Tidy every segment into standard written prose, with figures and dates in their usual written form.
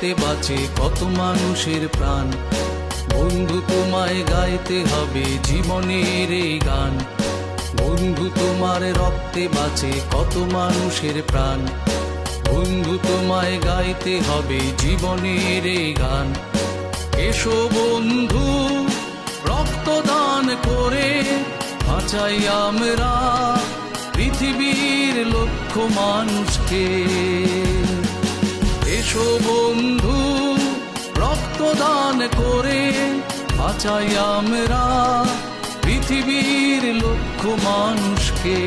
রক্তে বাঁচে কত মানুষের প্রাণ। বন্ধু তোমায় গাইতে হবে জীবনের এই গান। বন্ধু তোমার রক্তে বাঁচে কত মানুষের প্রাণ। বন্ধু তোমায় গাইতে হবে জীবনের এই গান। এসো বন্ধু রক্তদান করে বাঁচাই আমরা পৃথিবীর লক্ষ মানুষকে। এসো বন্ধু রক্তদান করে বাঁচাই আমরা পৃথিবীর লক্ষ মানুষকে।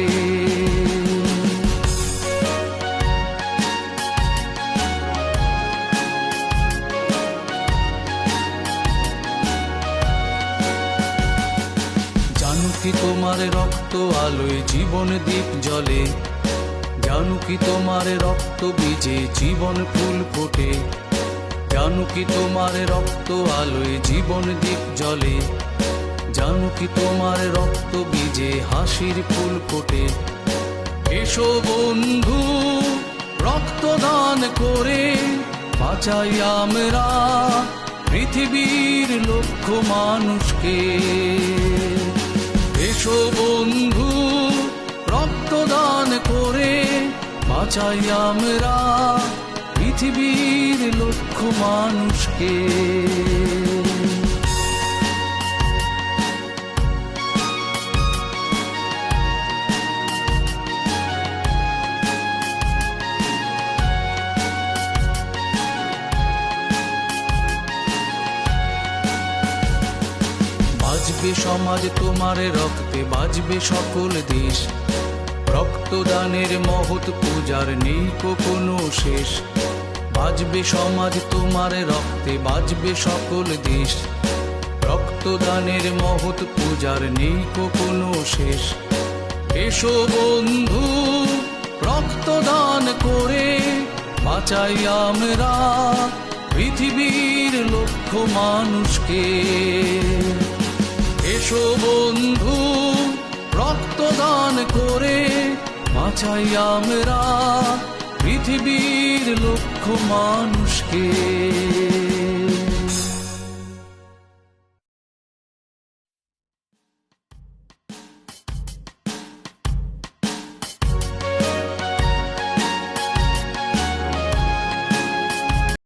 জানো কি তোমার রক্ত আলোয় জীবন দ্বীপ জ্বলে। জানো কি তোমার রক্ত বীজে জীবন ফুল ফোটে। জানো কি তোমার রক্ত আলোয় জীবন দ্বীপ জ্বলে। জানো কি তোমার রক্ত বীজে হাসির ফুল ফোটে। এসো বন্ধু রক্তদান করে বাঁচাই আমরা পৃথিবীর লক্ষ মানুষকে। এসো বন্ধু রক্তদান করে বাঁচাই আমরা পৃথিবীর লক্ষ মানুষকে। বাজবে সমাজ তোমার রক্তে, বাজবে সকল দেশ। রক্তদানের মহৎ পূজার নেই কোনো শেষ। বাজবে সমাজ তোমার রক্তে, বাজবে সকল দেশ। রক্তদানের মহৎ পূজার নেই কোনো শেষ। এসো বন্ধু রক্তদান করে বাঁচাই আমরা পৃথিবীর লক্ষ মানুষকে। এসো বন্ধু রক্তদান করে বাঁচাই আমরা পৃথিবীর লক্ষ মানুষকে।